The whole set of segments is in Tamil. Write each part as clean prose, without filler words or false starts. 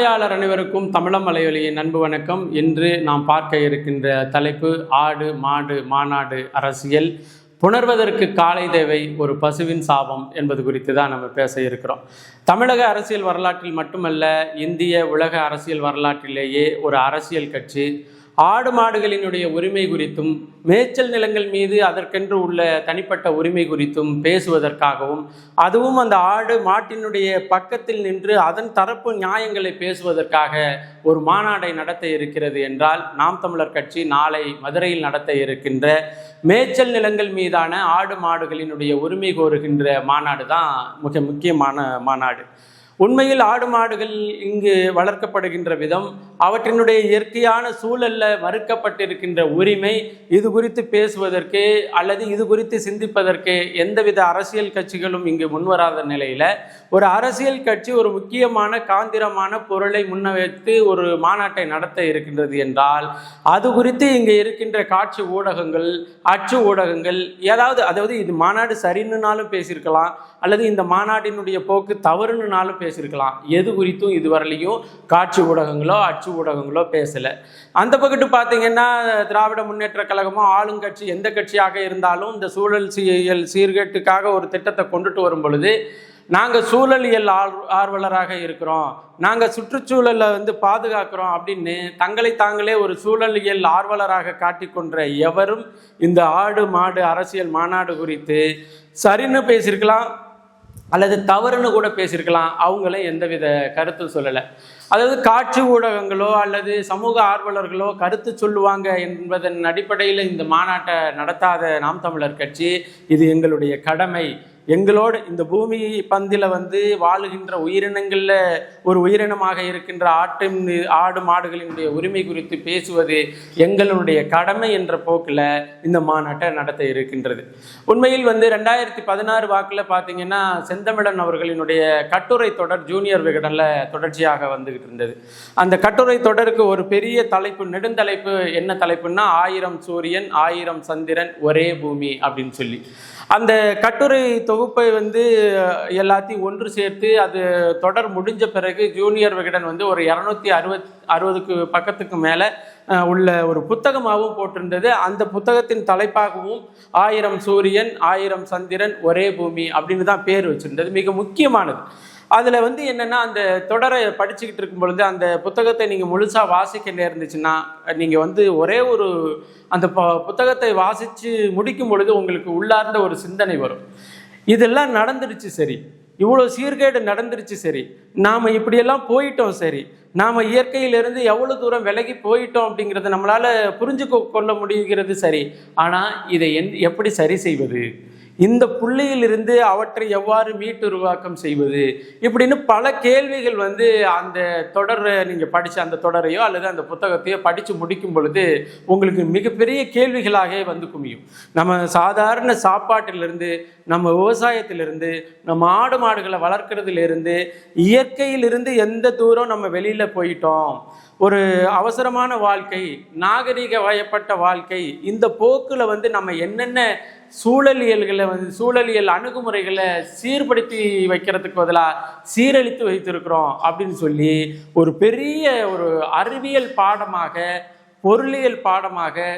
பார்வையாளர் அனைவருக்கும் தமிழம் மலையொலியின் அன்பு வணக்கம். இன்று நாம் பார்க்க இருக்கின்ற தலைப்பு ஆடு மாடு மாநாடு அரசியல். புணர்வதற்கு காலை தேவை, ஒரு பசுவின் சாபம் என்பது குறித்து தான் நம்ம பேச இருக்கிறோம். தமிழக அரசியல் வரலாற்றில் மட்டுமல்ல, இந்திய உலக அரசியல் வரலாற்றிலேயே ஒரு அரசியல் கட்சி ஆடு மாடுகளினுடைய உரிமை குறித்தும் மேய்ச்சல் நிலங்கள் மீது அதற்கென்று உள்ள தனிப்பட்ட உரிமை குறித்தும் பேசுவதற்காகவும், அதுவும் அந்த ஆடு மாட்டினுடைய பக்கத்தில் நின்று அதன் தரப்பு நியாயங்களை பேசுவதற்காக ஒரு மாநாடை நடத்த இருக்கிறது என்றால், நாம் தமிழர் கட்சி நாளை மதுரையில் நடத்த இருக்கின்ற மேய்ச்சல் நிலங்கள் மீதான ஆடு மாடுகளினுடைய உரிமை கோருகின்ற மாநாடு தான் மிக முக்கியமான மாநாடு. உண்மையில் ஆடு மாடுகள் இங்கு வளர்க்கப்படுகின்ற விதம், அவற்றினுடைய இயற்கையான சூழல்ல மறுக்கப்பட்டிருக்கின்ற உரிமை, இது குறித்து பேசுவதற்கு அல்லது இது குறித்து சிந்திப்பதற்கு எந்தவித அரசியல் கட்சிகளும் இங்கு முன்வராத நிலையில ஒரு அரசியல் கட்சி ஒரு முக்கியமான காந்திரமான பொருளை முன்வைத்து ஒரு மாநாட்டை நடத்த இருக்கின்றது என்றால், அது குறித்து இங்கு இருக்கின்ற காட்சி ஊடகங்கள், அச்சு ஊடகங்கள் அதாவது இது மாநாடு சரின்னுனாலும் பேசியிருக்கலாம், அல்லது இந்த மாநாட்டினுடைய போக்கு தவறுனாலும் பேசியிருக்கலாம். எது குறித்தும் இதுவரையிலையும் காட்சி ஊடகங்களோ அச்சு ஊடகங்களோ பேசலை. அந்த பக்கத்து பார்த்தீங்கன்னா, திராவிட முன்னேற்ற கழகமோ ஆளுங்கட்சி எந்த கட்சியாக இருந்தாலும் இந்த சூழல் சீர்கேட்டுக்காக ஒரு திட்டத்தை கொண்டுட்டு வரும் பொழுது, நாங்கள் சூழலியல் ஆர்வலராக இருக்கிறோம், நாங்கள் சுற்றுச்சூழலை பாதுகாக்கிறோம் அப்படின்னு தங்களை தாங்களே ஒரு சூழலியல் ஆர்வலராக காட்டிக்கொன்ற எவரும் இந்த ஆடு மாடு அரசியல் மாநாடு குறித்து சரின்னு பேசியிருக்கலாம் அல்லது தவறுன்னு கூட பேசியிருக்கலாம். அவங்களே எந்தவித கருத்து சொல்லலை. அதாவது காட்சி ஊடகங்களோ அல்லது சமூக ஆர்வலர்களோ கருத்து சொல்லுவாங்க என்பதன் அடிப்படையில் இந்த மாநாட்டை நடத்தாத நாம் தமிழர் கட்சி, இது எங்களுடைய கடமை, எங்களோடு இந்த பூமி பந்தில வாழுகின்ற உயிரினங்களில் ஒரு உயிரினமாக இருக்கின்ற ஆடு மாடுகளினுடைய உரிமை குறித்து பேசுவது எங்களுடைய கடமை என்ற போக்கில் இந்த மாநாட்டை நடத்த இருக்கின்றது. உண்மையில் 2016 வாக்கில் பார்த்தீங்கன்னா, செந்தமிழன் அவர்களினுடைய கட்டுரை தொடர் ஜூனியர் விகடனில் தொடர்ச்சியாக வந்துகிட்டு இருந்தது. அந்த கட்டுரை தொடருக்கு ஒரு பெரிய தலைப்பு, நெடுந்தலைப்பு என்ன தலைப்புன்னா, 1000 சூரியன் 1000 சந்திரன் ஒரே பூமி அப்படின்னு சொல்லி அந்த கட்டுரை தொகுப்பை எல்லாத்தையும் ஒன்று சேர்த்து அது தொடர் முடிஞ்ச பிறகு ஜூனியர் விகடன் ஒரு 260 பக்கத்துக்கு மேலே உள்ள ஒரு புத்தகமாகவும் போட்டிருந்தது. அந்த புத்தகத்தின் தலைப்பாகவும் 1000 சூரியன் 1000 சந்திரன் ஒரே பூமி அப்படின்னு தான் பேர் வச்சிருந்தது. மிக முக்கியமானது. அதில் என்னென்னா, அந்த தொடரை படிச்சுக்கிட்டு இருக்கும் பொழுது அந்த புத்தகத்தை நீங்கள் முழுசாக வாசிக்க நேர்ந்துச்சுன்னா, நீங்கள் ஒரே ஒரு அந்த புத்தகத்தை வாசித்து முடிக்கும் பொழுது உங்களுக்கு உள்ளார்ந்த ஒரு சிந்தனை வரும். இதெல்லாம் நடந்துடுச்சு சரி, இவ்வளோ சீர்கேடு நடந்துருச்சு சரி, நாம் இப்படியெல்லாம் போயிட்டோம் சரி, நாம் இயற்கையிலிருந்து எவ்வளோ தூரம் விலகி போயிட்டோம் அப்படிங்கிறத நம்மளால் புரிஞ்சு கொள்ள முடிகிறது சரி. ஆனால் இதை எப்படி சரி செய்வது, இந்த புள்ளியிலிருந்து அவற்றை எவ்வாறு மீட்டுருவாக்கம் செய்வது, இப்படின்னு பல கேள்விகள் அந்த தொடரை நீங்கள் படித்த அந்த தொடரையோ அல்லது அந்த புத்தகத்தையோ படித்து முடிக்கும் பொழுது உங்களுக்கு மிகப்பெரிய கேள்விகளாக குமியும். நம்ம சாதாரண சாப்பாட்டிலிருந்து, நம்ம விவசாயத்திலிருந்து, நம்ம ஆடு மாடுகளை வளர்க்குறதுலேருந்து, இயற்கையிலிருந்து எந்த தூரம் நம்ம வெளியில் போயிட்டோம். ஒரு அவசரமான வாழ்க்கை, நாகரிக வயப்பட்ட வாழ்க்கை, இந்த போக்கில் நம்ம என்னென்ன சூழலியல் அணுகுமுறைகளை சீர்படுத்தி வைக்கிறதுக்கு பதிலாக சீரழித்து வைத்திருக்கிறோம் அப்படின்னு சொல்லி ஒரு பெரிய ஒரு அறிவியல் பாடமாக, பொருளியல் பாடமாக,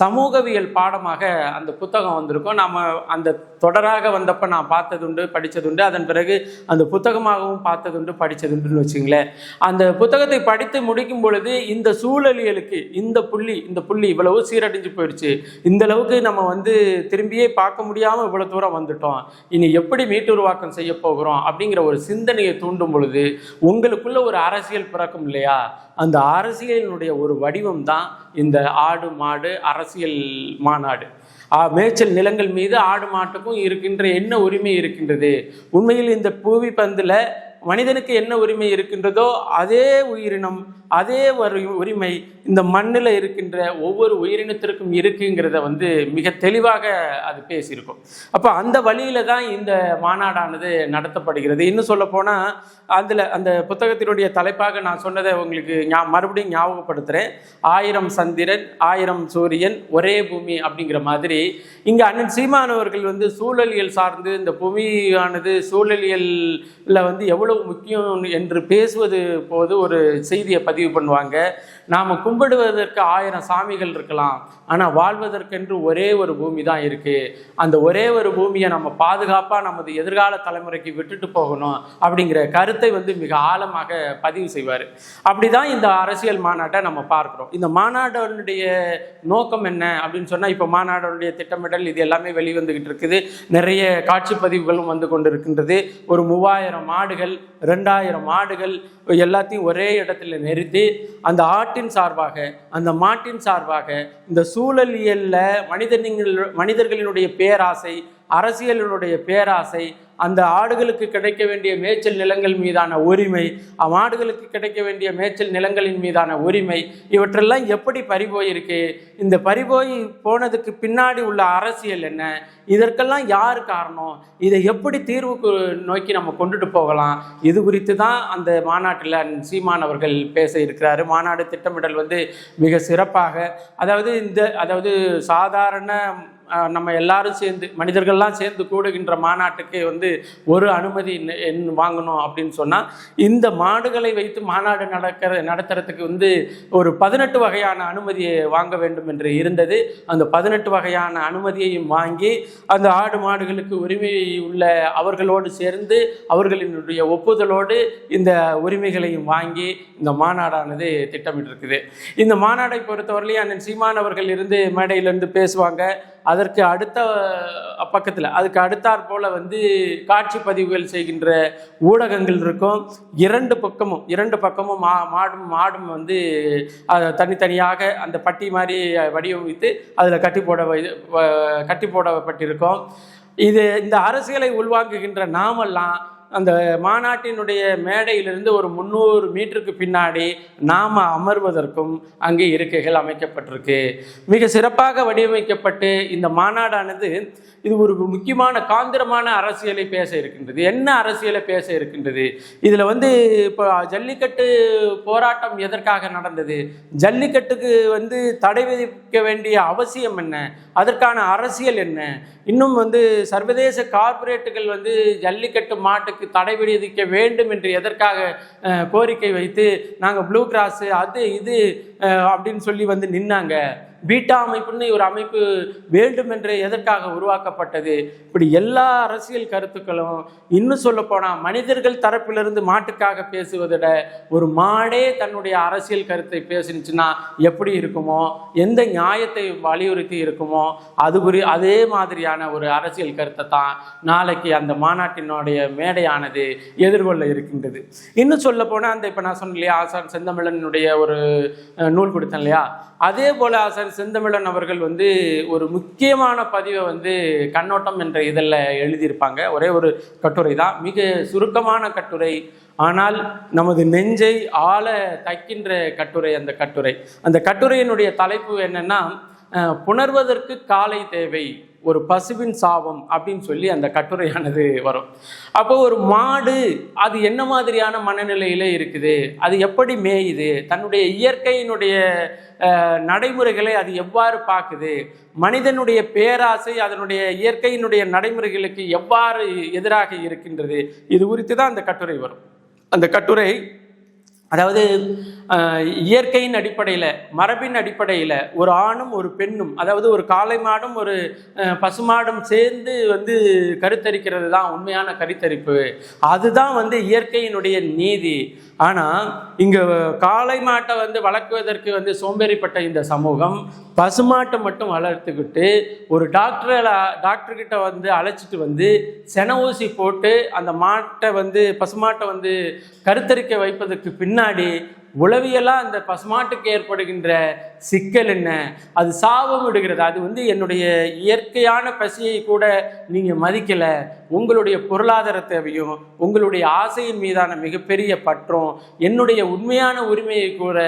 சமூகவியல் பாடமாக அந்த புத்தகம் வந்திருக்கும். நம்ம அந்த தொடராக வந்தப்போ நான் பார்த்ததுண்டு, படித்ததுண்டு. அதன் பிறகு அந்த புத்தகமாகவும் பார்த்ததுண்டு, படித்ததுண்டுன்னு வச்சுங்களேன். அந்த புத்தகத்தை படித்து முடிக்கும் பொழுது இந்த சூழலியலுக்கு இந்த புள்ளி இவ்வளவு சீரடைஞ்சு போயிடுச்சு, இந்த அளவுக்கு நம்ம திரும்பியே பார்க்க முடியாமல் இவ்வளோ தூரம் வந்துட்டோம், இனி எப்படி மீட்டுருவாக்கம் செய்ய போகிறோம் அப்படிங்கிற ஒரு சிந்தனையை தூண்டும் பொழுது உங்களுக்குள்ள ஒரு அரசியல் பிறக்கும் இல்லையா? அந்த அரசியலினுடைய ஒரு வடிவம் தான் இந்த ஆடு மாடு அரசியல் மாநாடு. மேய்ச்சல் நிலங்கள் மீது ஆடு மாட்டுக்கும் இருக்கின்ற என்ன உரிமை இருக்கின்றது, உண்மையில் இந்த பூவி பந்தில் மனிதனுக்கு என்ன உரிமை இருக்கின்றதோ அதே உயிரினம், அதே உரிமை இந்த மண்ணில் இருக்கின்ற ஒவ்வொரு உயிரினத்திற்கும் இருக்குங்கிறத வந்து மிக தெளிவாக அது பேசியிருக்கும். அப்போ அந்த வழியில தான் இந்த மாநாடானது நடத்தப்படுகிறது. இன்னும் சொல்ல போனால் அந்த புத்தகத்தினுடைய தலைப்பாக நான் சொன்னதை உங்களுக்கு மறுபடியும் ஞாபகப்படுத்துகிறேன். 1000 சந்திரன் 1000 சூரியன் ஒரே பூமி அப்படிங்கிற மாதிரி இங்கே அண்ணன் சீமானவர்கள் வந்து சூழலியல் சார்ந்து இந்த பூமியானது சூழலியல்ல வந்து எவ்வளவு முக்கியம் என்று பேசுவது போது ஒரு செய்தியை பதிவு பண்ணுவாங்க. நாம் கும்பிடுவதற்கு 1000 சாமிகள் இருக்கலாம், ஆனால் வாழ்வதற்கென்று ஒரே ஒரு பூமி தான் இருக்குது. அந்த ஒரே ஒரு பூமியை நம்ம பாதுகாப்பாக நமது எதிர்கால தலைமுறைக்கு விட்டுட்டு போகணும் அப்படிங்கிற கருத்தை வந்து மிக ஆழமாக பதிவு செய்வார். அப்படி தான் இந்த அரசியல் மாநாட்டை நம்ம பார்க்குறோம். இந்த மாநாடுடைய நோக்கம் என்ன அப்படின்னு சொன்னால், இப்போ மாநாடுடைய திட்டமிடல் இது எல்லாமே வெளிவந்துக்கிட்டு இருக்குது. நிறைய காட்சி பதிவுகளும் வந்து கொண்டு இருக்கின்றது. ஒரு 3000 மாடுகள் 2000 மாடுகள் எல்லாத்தையும் ஒரே இடத்துல நிறுத்தி அந்த ஆட்டின் சார்பாக அந்த மாட்டின் சார்பாக இந்த சூழலியல்ல மனிதர்களினுடைய பேராசை, அரசியலினுடைய பேராசை, அந்த ஆடுகளுக்கு கிடைக்க வேண்டிய மேய்ச்சல் நிலங்கள் மீதான உரிமை, மாடுகளுக்கு கிடைக்க வேண்டிய மேய்ச்சல் நிலங்களின் மீதான உரிமை, இவற்றெல்லாம் எப்படி பறிபோயிருக்கு, இந்த பறிபோய் போனதுக்கு பின்னாடி உள்ள அரசியல் என்ன, இதற்கெல்லாம் யார் காரணம், இதை எப்படி தீர்வுக்கு நோக்கி நம்ம கொண்டுட்டு போகலாம், இது குறித்து தான் அந்த மாநாட்டில் சீமான் அவர்கள் பேச இருக்கிறாரு. மாநாடு திட்டமிடல் வந்து மிக சிறப்பாக, அதாவது சாதாரண நம்ம எல்லாரும் சேர்ந்து மனிதர்கள்லாம் சேர்ந்து கூடுகின்ற மாநாட்டுக்கு வந்து ஒரு அனுமதி வாங்கணும் அப்படின்னு சொன்னால், இந்த மாடுகளை வைத்து மாநாடு நடத்துறதுக்கு வந்து ஒரு 18 வகையான அனுமதியை வாங்க வேண்டும் என்று இருந்தது. அந்த 18 வகையான அனுமதியையும் வாங்கி அந்த ஆடு மாடுகளுக்கு உரிமை உள்ள அவர்களோடு சேர்ந்து அவர்களினுடைய ஒப்புதலோடு இந்த உரிமைகளையும் வாங்கி இந்த மாநாடானது திட்டமிட்டிருக்குது. இந்த மாநாடை பொறுத்தவரையிலேயே அண்ணன் சீமான் அவர்கள் இருந்து மேடையிலிருந்து பேசுவாங்க. அதற்கு அடுத்த பக்கத்தில் அதுக்கு அடுத்தாற் போல் வந்து காட்சி பதிவுகள் செய்கின்ற ஊடகங்கள் இருக்கும். இரண்டு பக்கமும் மாடும் வந்து தனித்தனியாக அந்த பட்டி மாதிரி வடிவமைத்து அதில் கட்டி போடப்பட்டிருக்கும். இந்த அரசியலை உள்வாங்குகின்ற நாமெல்லாம் அந்த மாநாட்டினுடைய மேடையிலிருந்து ஒரு 300 மீட்டருக்கு பின்னாடி நாம் அமர்வதற்கும் அங்கே இருக்கைகள் அமைக்கப்பட்டிருக்கு. மிக சிறப்பாக வடிவமைக்கப்பட்டு இந்த மாநாடானது இது ஒரு முக்கியமான காந்திரமான அரசியலை பேச இருக்கின்றது. என்ன அரசியலை பேச இருக்கின்றது? இதில் வந்து இப்போ ஜல்லிக்கட்டு போராட்டம் எதற்காக நடந்தது, ஜல்லிக்கட்டுக்கு வந்து தடை விதிக்க வேண்டிய அவசியம் என்ன, அதற்கான அரசியல் என்ன, இன்னும் வந்து சர்வதேச கார்ப்பரேட்டுகள் வந்து ஜல்லிக்கட்டு மாட்டுக்கு தடை விதிக்க வேண்டும் என்று எதற்காக கோரிக்கை வைத்து நாங்கள் ப்ளூ கிராஸ் அது இது அப்படின்னு சொல்லி வந்து நின்னாங்க. பீட்டா அமைப்புன்னு ஒரு அமைப்பு வேண்டும் என்று எதற்காக உருவாக்கப்பட்டது. இப்படி எல்லா அரசியல் கருத்துக்களும், இன்னும் சொல்ல போனால் மனிதர்கள் தரப்பிலிருந்து மாட்டுக்காக பேசுவதை ஒரு மாடே தன்னுடைய அரசியல் கருத்தை பேசினுச்சுன்னா எப்படி இருக்குமோ, எந்த நியாயத்தை வலியுறுத்தி இருக்குமோ அதே மாதிரியான ஒரு அரசியல் கருத்தை தான் நாளைக்கு அந்த மாநாட்டினுடைய மேடையானது எதிர்கொள்ள இருக்கின்றது. இன்னும் சொல்ல போனால் அந்த இப்போ நான் சொன்னேன் இல்லையா, ஆசான் செந்தமிழனுடைய ஒரு நூல் கொடுத்தேன் இல்லையா, அதே போல ஆசான் செந்தமிழன் அவர்கள் வந்து ஒரு முக்கியமான பதிவை வந்து கண்ணோட்டம் என்ற இதழில் எழுதியிருப்பாங்க. ஒரே ஒரு கட்டுரை தான், மிக சுருக்கமான கட்டுரை, ஆனால் நமது நெஞ்சை ஆழ தைக்கின்ற கட்டுரை. அந்த கட்டுரையினுடைய தலைப்பு என்னன்னா, புணர்வதற்கு காலை தேவை, ஒரு பசுவின் சாபம் அப்படின்னு சொல்லி அந்த கட்டுரையானது வரும். அப்போ ஒரு மாடு அது என்ன மாதிரியான மனநிலையில இருக்குது, அது எப்படி மேயுது, தன்னுடைய இயற்கையினுடைய நடைமுறைகளை அது எவ்வாறு பார்க்குது, மனிதனுடைய பேராசை அதனுடைய இயற்கையினுடைய நடைமுறைகளுக்கு எவ்வாறு எதிராக இருக்கின்றது, இது குறித்து தான் அந்த கட்டுரை வரும். அந்த கட்டுரை அதாவது இயற்கையின் அடிப்படையில், மரபின் அடிப்படையில் ஒரு ஆணும் ஒரு பெண்ணும், அதாவது ஒரு காளை மாடும் ஒரு பசுமாடும் சேர்ந்து வந்து கருத்தரிக்கிறது தான் உண்மையான கருத்தரிப்பு, அதுதான் வந்து இயற்கையினுடைய நீதி. ஆனால் இங்கே காளை மாட்டை வந்து வளர்க்குவதற்கு வந்து சோம்பேறிப்பட்ட இந்த சமூகம் பசுமாட்டை மட்டும் வளர்த்துக்கிட்டு ஒரு டாக்டர்கிட்ட வந்து அழைச்சிட்டு வந்து சென ஊசி போட்டு அந்த மாட்டை வந்து பசுமாட்டை வந்து கருத்தரிக்க வைப்பதற்கு பின்னாடி உளவியலாக அந்த பசுமாட்டுக்கு ஏற்படுகின்ற சிக்கல் என்ன, அது சாபம் விடுகிறது. அது வந்து என்னுடைய இயற்கையான பசியை கூட நீங்கள் மதிக்கலை, உங்களுடைய பொருளாதார தேவையும் உங்களுடைய ஆசையின் மீதான மிகப்பெரிய பற்றும் என்னுடைய உண்மையான உரிமையை கூட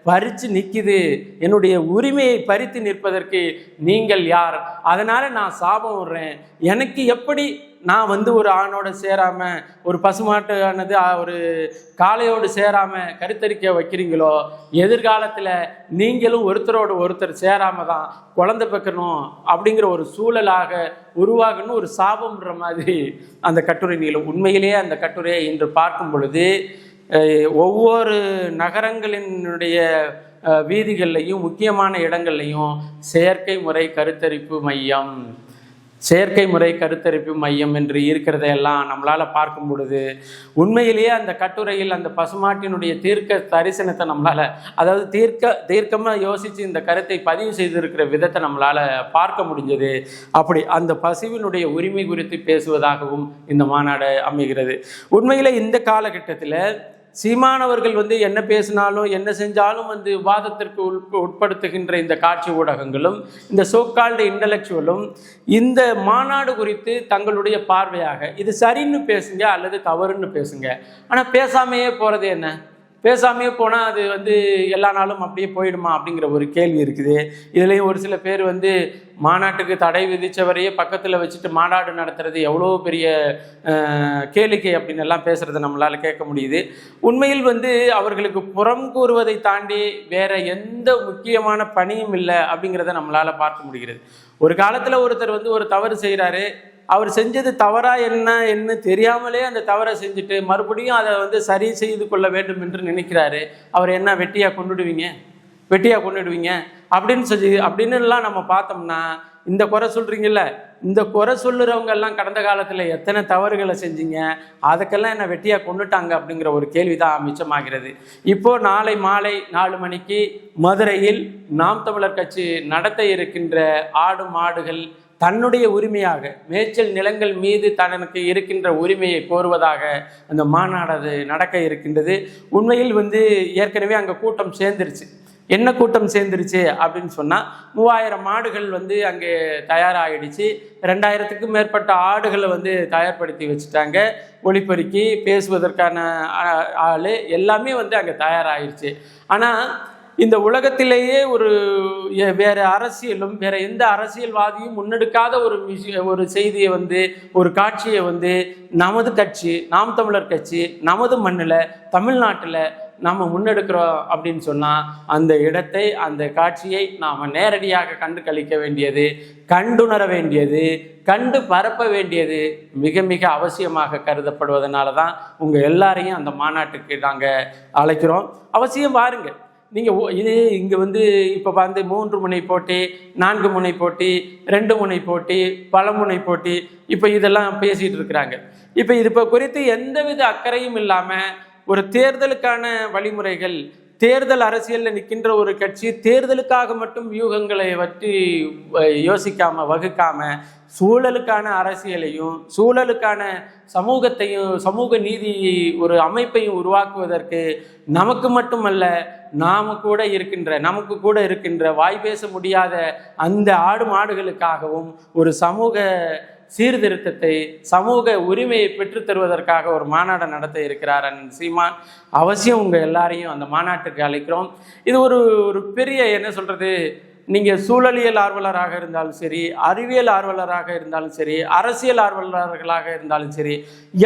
பறித்து நிற்கிது. என்னுடைய உரிமையை பறித்து நிற்பதற்கு நீங்கள் யார்? அதனால் நான் சாபம் விடுறேன். எனக்கு எப்படி நான் ஒரு ஆணோட சேராமல், ஒரு பசுமாட்டானது ஒரு காளையோடு சேராமல் கருத்தரிக்க வைக்கிறீங்களோ, எதிர்காலத்தில் நீங்களும் ஒருத்தரோடு ஒருத்தர் சேராமல் தான் குழந்தை பெக்கணும் அப்படிங்கிற ஒரு சூழலாக உருவாகணும் ஒரு சாபம்ன்ற மாதிரி அந்த கட்டுரை நீளும். உண்மையிலேயே அந்த கட்டுரையை இன்று பார்க்கும் பொழுது ஒவ்வொரு நகரங்களினுடைய வீதிகள்லையும் முக்கியமான இடங்கள்லையும் செயற்கை முறை கருத்தரிப்பு மையம் என்று இருக்கிறதையெல்லாம் நம்மளால் பார்க்கும் பொழுது உண்மையிலேயே அந்த கட்டுரையில் அந்த பசுமாட்டினுடைய தீர்க்க தரிசனத்தை நம்மளால், அதாவது தீர்க்கமாக யோசித்து இந்த கருத்தை பதிவு செய்திருக்கிற விதத்தை நம்மளால் பார்க்க முடிஞ்சது. அப்படி அந்த பசுவினுடைய உரிமை குறித்து பேசுவதாகவும் இந்த மாநாடு அமைகிறது. உண்மையிலே இந்த காலகட்டத்தில் சீமானவர்கள் என்ன பேசினாலும் என்ன செஞ்சாலும் விவாதத்திற்கு உட்படுத்துகின்ற இந்த காட்சி ஊடகங்களும் இந்த சோகால்டு இன்டலெக்சுவலும் இந்த மாநாடு குறித்து தங்களுடைய பார்வையாக இது சரின்னு பேசுங்க அல்லது தவறுன்னு பேசுங்க. ஆனால் பேசாமையே போகிறது என்ன? பேசாமையே போனால் அது எல்லா நாளும் அப்படியே போயிடுமா அப்படிங்கிற ஒரு கேள்வி இருக்குது. இதுலேயும் ஒரு சில பேர் மாநாட்டுக்கு தடை விதித்தவரையே பக்கத்தில் வச்சுட்டு மாநாடு நடத்துறது எவ்வளோ பெரிய கேளிக்கை அப்படின்னு எல்லாம் பேசுகிறத நம்மளால் கேட்க முடியுது. உண்மையில் அவர்களுக்கு புறம் கூறுவதை தாண்டி வேற எந்த முக்கியமான பணியும் இல்லை அப்படிங்கிறத நம்மளால் பார்க்க முடிகிறது. ஒரு காலத்தில் ஒருத்தர் ஒரு தவறு செய்கிறாரு, அவர் செஞ்சது தவறா என்ன தெரியாமலே அந்த தவறை செஞ்சுட்டு மறுபடியும் அதை சரி செய்து கொள்ள வேண்டும் என்று நினைக்கிறாரு. அவர் என்ன வெட்டியாக கொண்டுடுவீங்க அப்படின்னுலாம் நம்ம பார்த்தோம்னா, இந்த குறை சொல்கிறீங்கல்ல, இந்த குறை சொல்லுறவங்க எல்லாம் கடந்த காலத்தில் எத்தனை தவறுகளை செஞ்சீங்க, அதுக்கெல்லாம் என்ன வெட்டியாக கொண்டுட்டாங்க அப்படிங்கிற ஒரு கேள்வி தான் மிச்சமாகிறது. இப்போது நாளை மாலை 4 மணிக்கு மதுரையில் நாம் தமிழர் கட்சி நடத்த இருக்கின்ற ஆடு மாடுகள் தன்னுடைய உரிமையாக மேய்ச்சல் நிலங்கள் மீது தனக்கு இருக்கின்ற உரிமையை கோருவதாக அந்த மாநாடு நடக்க இருக்கின்றது. உண்மையில் ஏற்கனவே அங்கே கூட்டம் சேர்ந்துருச்சு. என்ன கூட்டம் சேர்ந்துருச்சு அப்படின்னு சொன்னால் 3000 மாடுகள் அங்கே தயாராகிடுச்சு. 2000க்கும் மேற்பட்ட ஆடுகளை தயார்படுத்தி வச்சுட்டாங்க. ஒளிபெருக்கி பேசுவதற்கான ஆள் எல்லாமே அங்கே தயாராகிடுச்சு. ஆனால் இந்த உலகத்திலேயே வேற அரசியலும் வேற எந்த அரசியல்வாதியும் முன்னெடுக்காத ஒரு செய்தியை ஒரு காட்சியை நமது கட்சி நாம் தமிழர் கட்சி நமது மண்ணில் தமிழ்நாட்டில் நாம் முன்னெடுக்கிறோம் அப்படின்னு சொன்னால் அந்த இடத்தை அந்த காட்சியை நாம் நேரடியாக கண்டு கழிக்க வேண்டியது, கண்டுணர வேண்டியது, கண்டு பரப்ப வேண்டியது மிக மிக அவசியமாக கருதப்படுவதனால தான் உங்கள் எல்லாரையும் அந்த மாநாட்டுக்கு நாங்கள் அழைக்கிறோம். அவசியம் வாருங்க. நீங்கள் இது இங்கே இப்போ 3 முனை போட்டி, 4 முனை போட்டி, 2 முனை போட்டி, பல முனை போட்டி, இப்போ இதெல்லாம் பேசிகிட்டு இருக்கிறாங்க. இப்போ இது குறித்து எந்தவித அக்கறையும் இல்லாமல் ஒரு தேர்தலுக்கான வழிமுறைகள், தேர்தல் அரசியலில் நிற்கின்ற ஒரு கட்சி தேர்தலுக்காக மட்டும் வியூகங்களை பற்றி யோசிக்காமல் வகுக்காமல் சூழலுக்கான அரசியலையும் சூழலுக்கான சமூகத்தையும் சமூக நீதி ஒரு அமைப்பையும் உருவாக்குவதற்கு நமக்கு மட்டுமல்ல நமக்கு கூட இருக்கின்ற வாய் பேச முடியாத அந்த ஆடு மாடுகளுக்காகவும் ஒரு சமூக சீர்திருத்தத்தை சமூக உரிமையை பெற்றுத்தருவதற்காக ஒரு மாநாடு நடத்த இருக்கிறார் அண்ணன் சீமான். அவசியம் உங்கள் எல்லாரையும் அந்த மாநாட்டுக்கு அழைக்கிறோம். இது ஒரு பெரிய என்ன சொல்கிறது, நீங்கள் சூழலியல் ஆர்வலராக இருந்தாலும் சரி, அறிவியல் ஆர்வலராக இருந்தாலும் சரி, அரசியல் ஆர்வலர்களாக இருந்தாலும் சரி,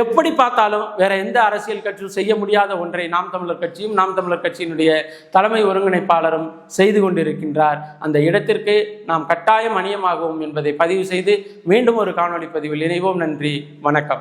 எப்படி பார்த்தாலும் வேற எந்த அரசியல் கட்சியும் செய்ய முடியாத ஒன்றை நாம் தமிழர் கட்சியும் நாம் தமிழர் கட்சியினுடைய தலைமை ஒருங்கிணைப்பாளரும் செய்து கொண்டிருக்கின்றார். அந்த இடத்திற்கு நாம் கட்டாயம் அணியமாகவும் என்பதை பதிவு செய்து மீண்டும் ஒரு காணொளி பதிவில் இணைவோம். நன்றி, வணக்கம்.